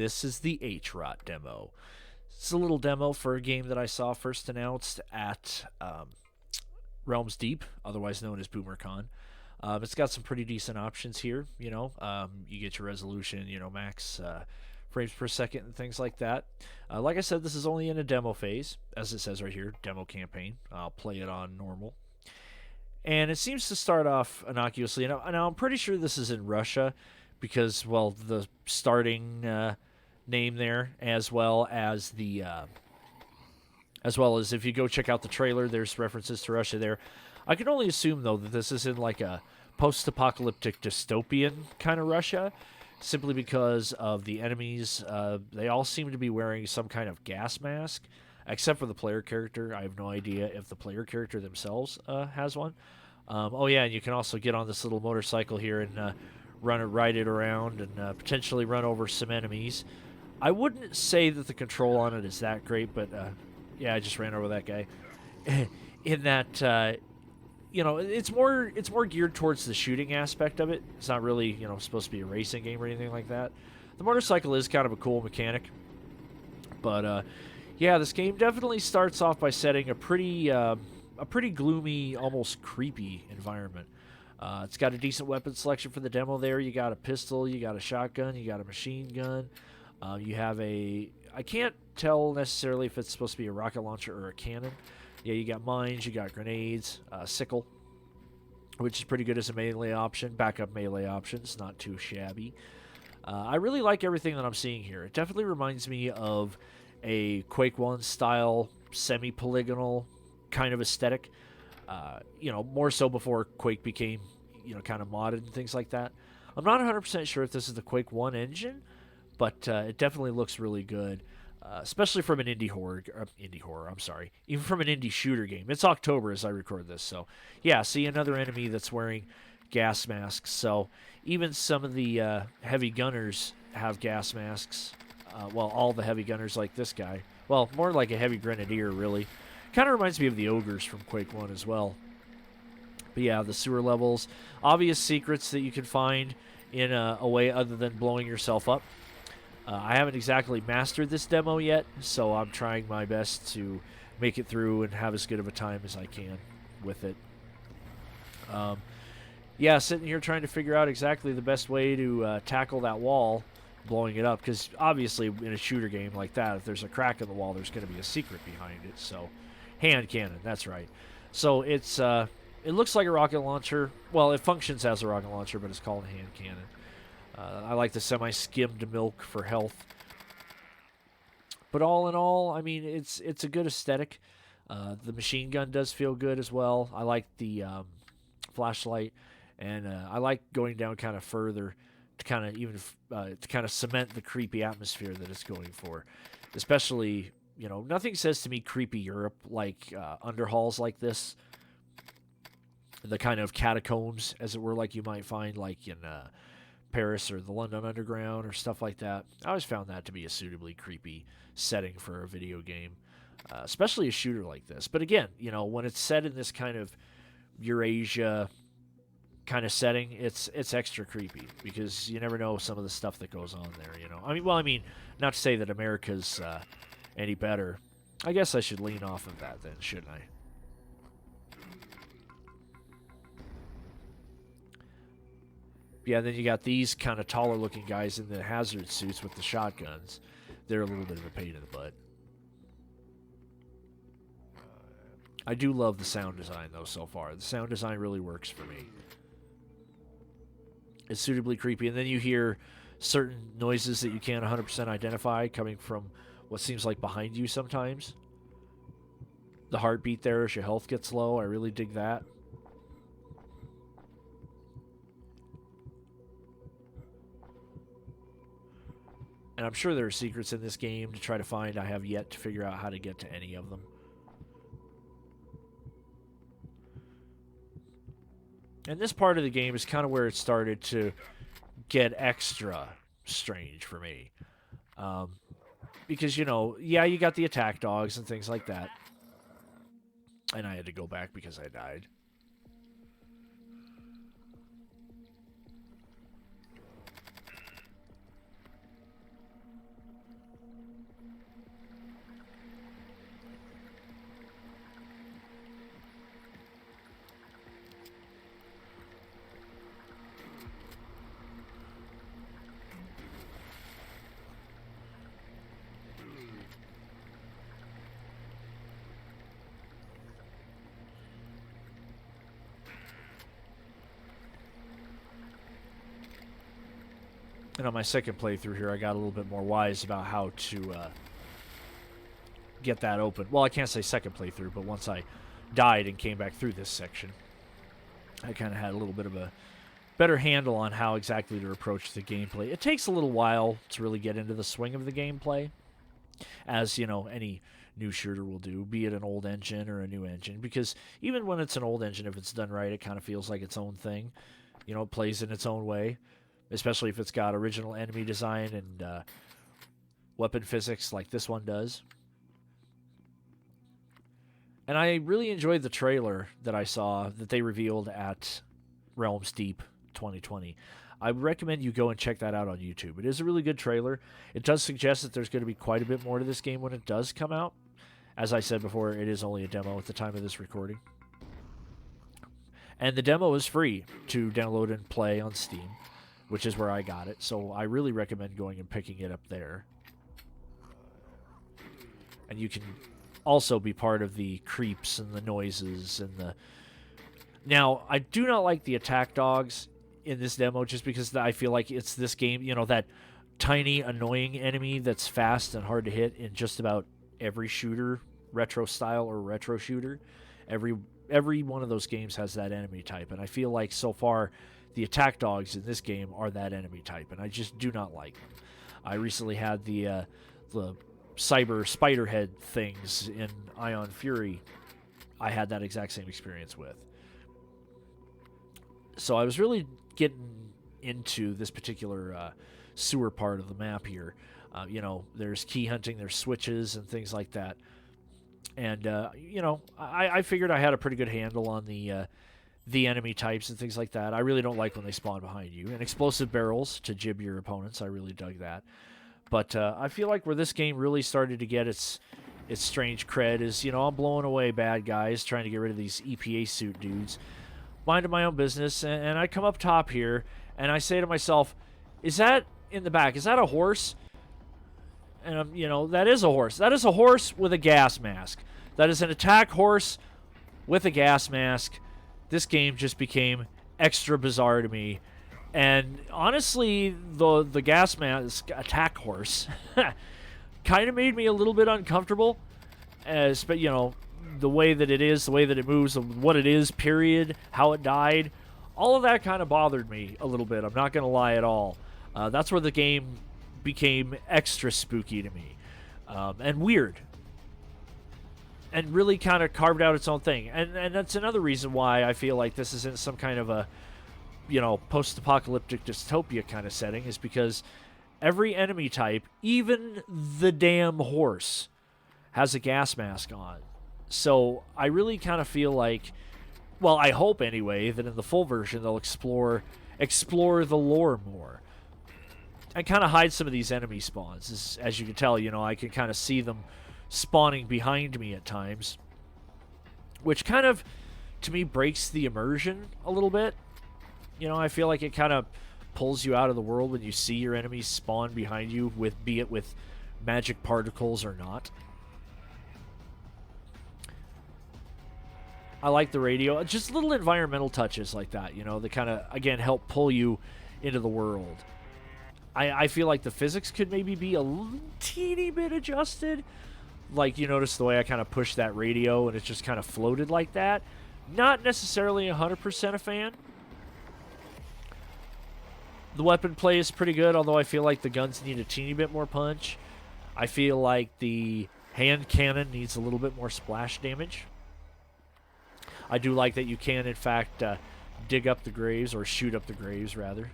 this is the HROT demo. It's a little demo for a game that I saw first announced at Realms Deep, otherwise known as BoomerCon. It's got some pretty decent options here. You get your resolution, max frames per second and things like that. Like I said, this is only in a demo phase, as it says right here, demo campaign. I'll play it on normal. And it seems to start off innocuously. Now I'm pretty sure this is in Russia because, well, the starting name there, as well as if you go check out the trailer, there's references to Russia there. I can only assume, though, that this is in like a post-apocalyptic dystopian kind of Russia, simply because of the enemies. They all seem to be wearing some kind of gas mask, except for the player character. I have no idea if the player character themselves has one. Oh yeah, and you can also get on this little motorcycle here and ride it around and potentially run over some enemies. I wouldn't say that the control on it is that great, but yeah, I just ran over that guy. In that, it's more geared towards the shooting aspect of it. It's not really, supposed to be a racing game or anything like that. The motorcycle is kind of a cool mechanic, but yeah, this game definitely starts off by setting a pretty gloomy, almost creepy environment. It's got a decent weapon selection for the demo there. You got a pistol, you got a shotgun, you got a machine gun. You have I can't tell necessarily if it's supposed to be a rocket launcher or a cannon. Yeah, you got mines, you got grenades, sickle, which is pretty good as a melee option. Backup melee options, not too shabby. I really like everything that I'm seeing here. It definitely reminds me of a Quake 1 style semi-polygonal kind of aesthetic. More so before Quake became, kind of modded and things like that. I'm not 100% sure if this is the Quake 1 engine, but it definitely looks really good. Especially from an indie horror, even from an indie shooter game. It's October as I record this, so yeah, see another enemy that's wearing gas masks. So even some of the heavy gunners have gas masks. All the heavy gunners like this guy. Well, more like a heavy grenadier, really. Kind of reminds me of the ogres from Quake 1 as well. But yeah, the sewer levels, obvious secrets that you can find in a way other than blowing yourself up. I haven't exactly mastered this demo yet, so I'm trying my best to make it through and have as good of a time as I can with it. Yeah, sitting here trying to figure out exactly the best way to tackle that wall, blowing it up, because obviously in a shooter game like that, if there's a crack in the wall, there's going to be a secret behind it. So, hand cannon, that's right. So it looks like a rocket launcher. Well, it functions as a rocket launcher, but it's called a hand cannon. I like the semi-skimmed milk for health. But all in all, I mean, it's a good aesthetic. The machine gun does feel good as well. I like the flashlight, and I like going down kind of further to kind of cement the creepy atmosphere that it's going for. Especially, nothing says to me creepy Europe like underhalls like this. The kind of catacombs, as it were, like you might find like in Paris or the London Underground or stuff like that. I always found that to be a suitably creepy setting for a video game, especially a shooter like this. But again, when it's set in this kind of Eurasia kind of setting, it's extra creepy because you never know some of the stuff that goes on there. I mean, not to say that America's any better. I guess I should lean off of that then, shouldn't I? Yeah, then you got these kind of taller looking guys in the hazard suits with the shotguns. They're a little bit of a pain in the butt. I do love the sound design, though, so far. The sound design really works for me. It's suitably creepy. And then you hear certain noises that you can't 100% identify coming from what seems like behind you sometimes. The heartbeat there as your health gets low. I really dig that. And I'm sure there are secrets in this game to try to find. I have yet to figure out how to get to any of them. And this part of the game is kind of where it started to get extra strange for me. Because, you got the attack dogs and things like that. And I had to go back because I died. And on my second playthrough here, I got a little bit more wise about how to get that open. Well, I can't say second playthrough, but once I died and came back through this section, I kind of had a little bit of a better handle on how exactly to approach the gameplay. It takes a little while to really get into the swing of the gameplay, as, you know, any new shooter will do, be it an old engine or a new engine, because even when it's an old engine, if it's done right, it kind of feels like its own thing. You know, it plays in its own way, especially if it's got original enemy design and weapon physics like this one does. And I really enjoyed the trailer that I saw that they revealed at Realms Deep 2020. I would recommend you go and check that out on YouTube. It is a really good trailer. It does suggest that there's going to be quite a bit more to this game when it does come out. As I said before, it is only a demo at the time of this recording. And the demo is free to download and play on Steam, which is where I got it. So I really recommend going and picking it up there. And you can also be part of the creeps and the noises and the... Now, I do not like the attack dogs in this demo just because I feel like it's this game, you know, that tiny, annoying enemy that's fast and hard to hit in just about every shooter, retro style or retro shooter. Every one of those games has that enemy type, and I feel like so far the attack dogs in this game are that enemy type, and I just do not like them. I recently had the cyber spider head things in Ion Fury. I had that exact same experience with. So I was really getting into this particular sewer part of the map here. You know, there's key hunting, there's switches and things like that. And, you know, I figured I had a pretty good handle on the enemy types and things like that. I really don't like when they spawn behind you. And explosive barrels to jib your opponents, I really dug that. But I feel like where this game really started to get its strange cred is, you know, I'm blowing away bad guys, trying to get rid of these EPA suit dudes, minding my own business, and I come up top here, and I say to myself, is that in the back, is that a horse? And, you know, that is a horse. That is a horse with a gas mask. That is an attack horse with a gas mask. This game just became extra bizarre to me. And honestly, the gas mask attack horse kind of made me a little bit uncomfortable. But, you know, the way that it is, the way that it moves, what it is, period, how it died, all of that kind of bothered me a little bit. I'm not going to lie at all. That's where the game became extra spooky to me, and weird, and really kind of carved out its own thing. And that's another reason why I feel like this isn't some kind of a, you know, post-apocalyptic dystopia kind of setting, is because every enemy type, even the damn horse, has a gas mask on. So I really kind of feel like, well, I hope anyway, that in the full version they'll explore the lore more and kind of hide some of these enemy spawns. As you can tell, you know, I can kind of see them spawning behind me at times, which kind of, to me, breaks the immersion a little bit. You know, I feel like it kind of pulls you out of the world when you see your enemies spawn behind you, be it with magic particles or not. I like the radio. Just little environmental touches like that, you know, that kind of, again, help pull you into the world. I feel like the physics could maybe be a teeny bit adjusted. Like, you notice the way I kind of pushed that radio and it just kind of floated like that. Not necessarily 100% a fan. The weapon play is pretty good, although I feel like the guns need a teeny bit more punch. I feel like the hand cannon needs a little bit more splash damage. I do like that you can, in fact, dig up the graves, or shoot up the graves, rather.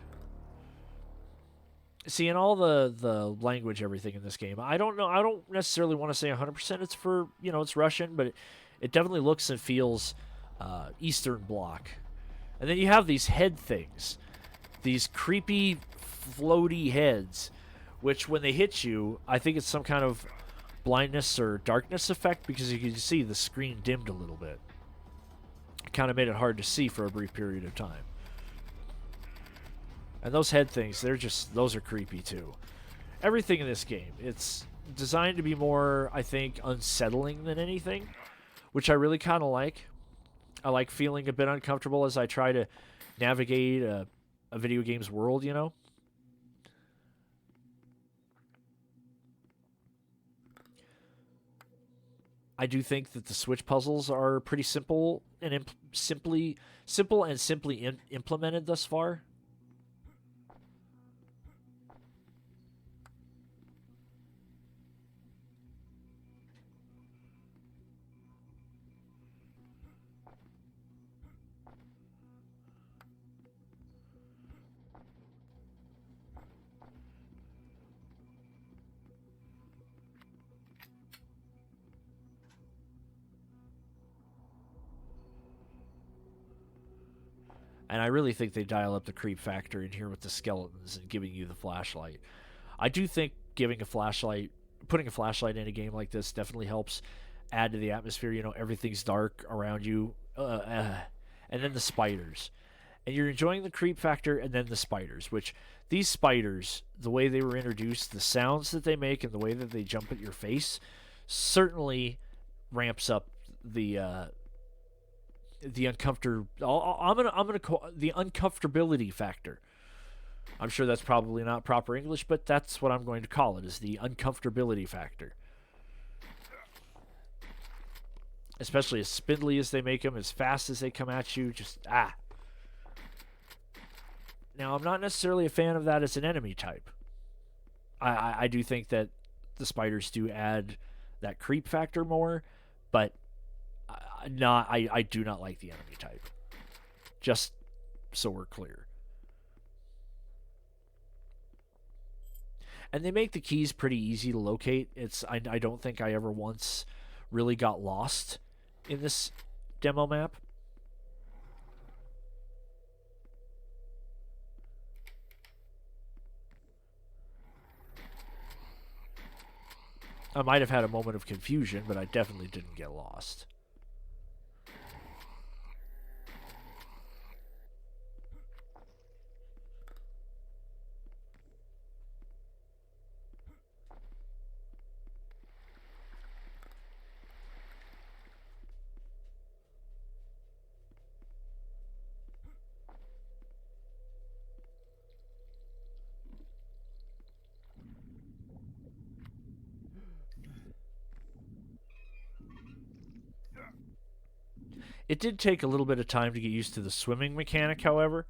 See, in all the language, everything in this game, I don't know. I don't necessarily want to say 100% it's for, you know, it's Russian, but it definitely looks and feels Eastern Bloc. And then you have these head things, these creepy, floaty heads, which when they hit you, I think it's some kind of blindness or darkness effect, because you can see the screen dimmed a little bit. It kind of made it hard to see for a brief period of time. And those head things, those are creepy too. Everything in this game, it's designed to be more, I think, unsettling than anything, which I really kind of like. I like feeling a bit uncomfortable as I try to navigate a video game's world, you know? I do think that the switch puzzles are pretty simple and simply implemented thus far. And I really think they dial up the creep factor in here with the skeletons and giving you the flashlight. I do think putting a flashlight in a game like this definitely helps add to the atmosphere. You know, everything's dark around you. And then the spiders. And you're enjoying the creep factor and then the spiders, which these spiders, the way they were introduced, the sounds that they make and the way that they jump at your face certainly ramps up the I'm gonna call the uncomfortability factor. I'm sure that's probably not proper English, but that's what I'm going to call it, is the uncomfortability factor. Especially as spindly as they make them, as fast as they come at you, just Now, I'm not necessarily a fan of that as an enemy type. I do think that the spiders do add that creep factor more, but I do not like the enemy type. Just so we're clear. And they make the keys pretty easy to locate. I don't think I ever once really got lost in this demo map. I might have had a moment of confusion, but I definitely didn't get lost. It did take a little bit of time to get used to the swimming mechanic, however.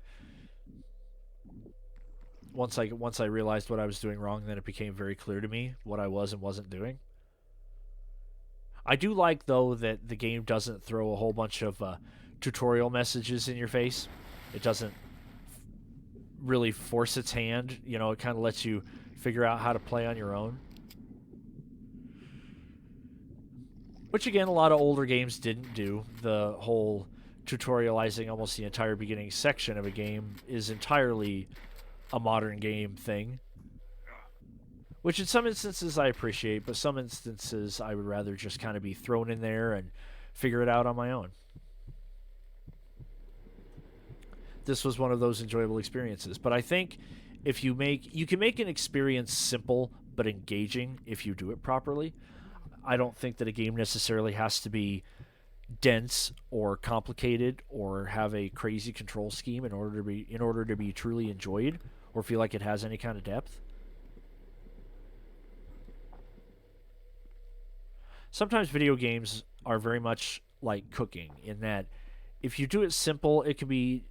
Once I realized what I was doing wrong, then it became very clear to me what I was and wasn't doing. I do like, though, that the game doesn't throw a whole bunch of tutorial messages in your face. It doesn't really force its hand. You know, it kind of lets you figure out how to play on your own. Which, again, a lot of older games didn't do. The whole tutorializing almost the entire beginning section of a game is entirely a modern game thing. Which in some instances I appreciate, but some instances I would rather just kind of be thrown in there and figure it out on my own. This was one of those enjoyable experiences. But I think if you can make an experience simple but engaging if you do it properly. I don't think that a game necessarily has to be dense or complicated or have a crazy control scheme in order to be truly enjoyed or feel like it has any kind of depth. Sometimes video games are very much like cooking in that if you do it simple, it can be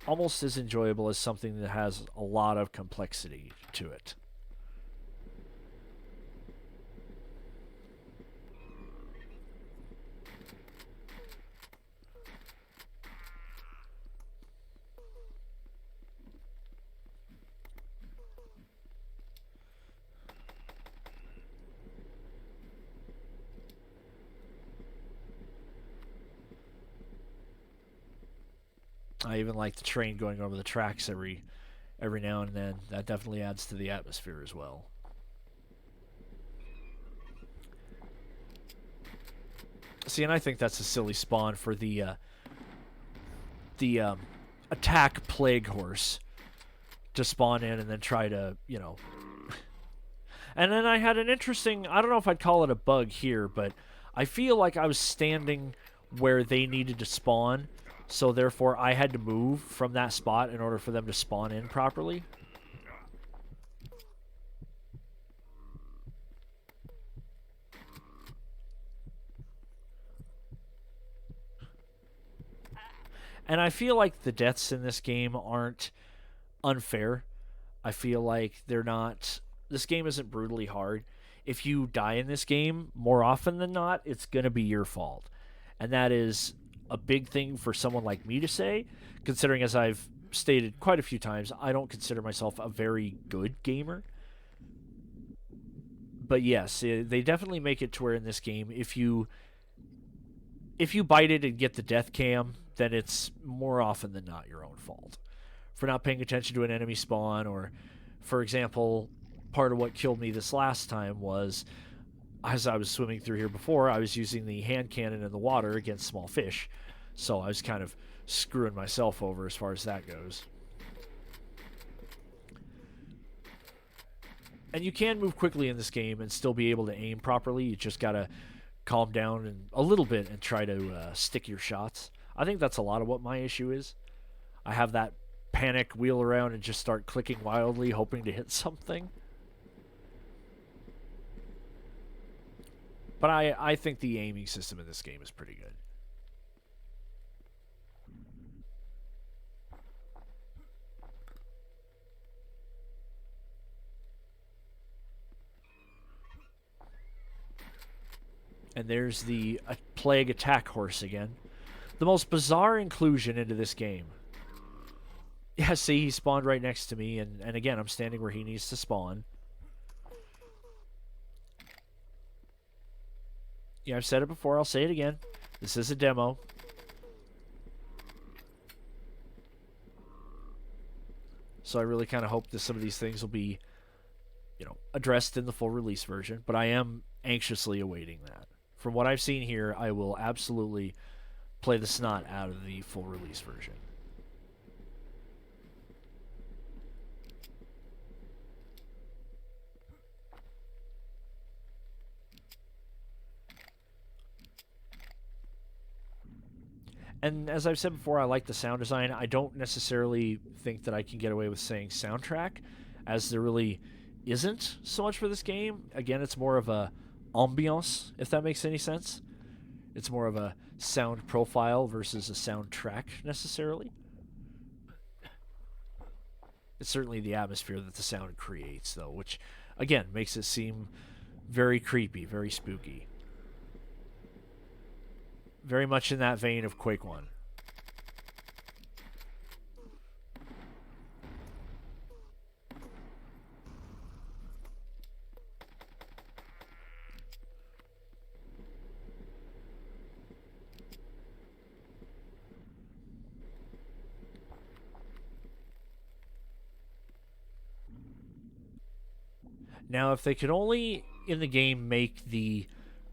almost as enjoyable as something that has a lot of complexity to it. I even like the train going over the tracks every now and then. That definitely adds to the atmosphere as well. See, and I think that's a silly spawn for the attack plague horse to spawn in and then try to, you know. And then I had an interesting, I don't know if I'd call it a bug here, but I feel like I was standing where they needed to spawn. So therefore, I had to move from that spot in order for them to spawn in properly. And I feel like the deaths in this game aren't unfair. I feel like they're not. This game isn't brutally hard. If you die in this game, more often than not, it's going to be your fault. And that is a big thing for someone like me to say, considering, as I've stated quite a few times, I don't consider myself a very good gamer. But yes, they definitely make it to where in this game, if you bite it and get the death cam, then it's more often than not your own fault for not paying attention to an enemy spawn. Or, for example, part of what killed me this last time was, as I was swimming through here before, I was using the hand cannon in the water against small fish, so I was kind of screwing myself over as far as that goes. And you can move quickly in this game and still be able to aim properly. You just gotta calm down a little bit and try to stick your shots. I think that's a lot of what my issue is. I have that panic, wheel around, and just start clicking wildly, hoping to hit something. But I think the aiming system in this game is pretty good. And there's the plague attack horse again. The most bizarre inclusion into this game. Yeah, see, he spawned right next to me, and again, I'm standing where he needs to spawn. Yeah, I've said it before, I'll say it again. This is a demo. So I really kind of hope that some of these things will be, addressed in the full release version, but I am anxiously awaiting that. From what I've seen here, I will absolutely play the snot out of the full release version. And as I've said before, I like the sound design. I don't necessarily think that I can get away with saying soundtrack, as there really isn't so much for this game. Again, it's more of a ambiance, if that makes any sense. It's more of a sound profile versus a soundtrack necessarily. It's certainly the atmosphere that the sound creates, though, which, again, makes it seem very creepy, very spooky. Very much in that vein of Quake 1. Now, if they could only, in the game, make the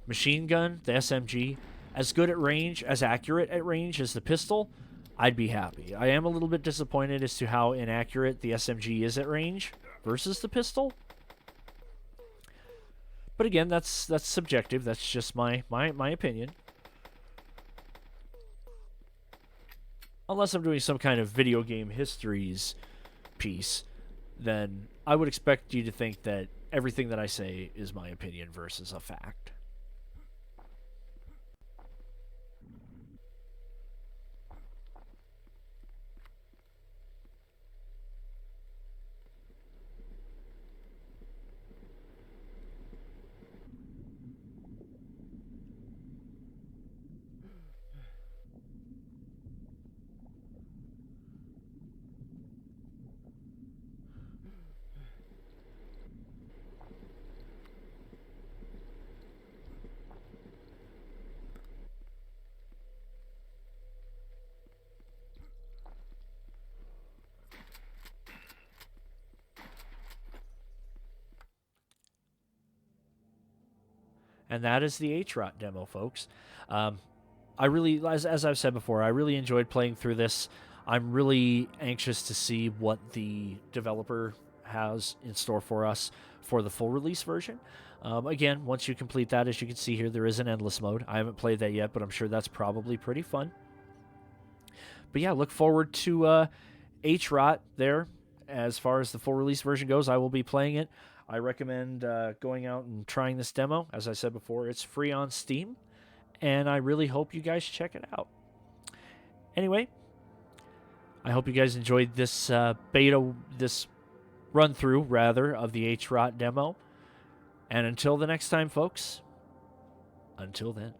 machine gun, the SMG, as good at range, as accurate at range as the pistol, I'd be happy. I am a little bit disappointed as to how inaccurate the SMG is at range versus the pistol. But again, that's subjective. That's just my opinion. Unless I'm doing some kind of video game histories piece, then I would expect you to think that everything that I say is my opinion versus a fact. And that is the HROT demo, folks. I really, as I've said before, I really enjoyed playing through this. I'm really anxious to see what the developer has in store for us for the full release version. Again, once you complete that, as you can see here, there is an endless mode. I haven't played that yet, but I'm sure that's probably pretty fun. But yeah, look forward to HROT there. As far as the full release version goes, I will be playing it. I recommend going out and trying this demo. As I said before, it's free on Steam, and I really hope you guys check it out. Anyway, I hope you guys enjoyed this this run-through, rather, of the HROT demo. And until the next time, folks, until then.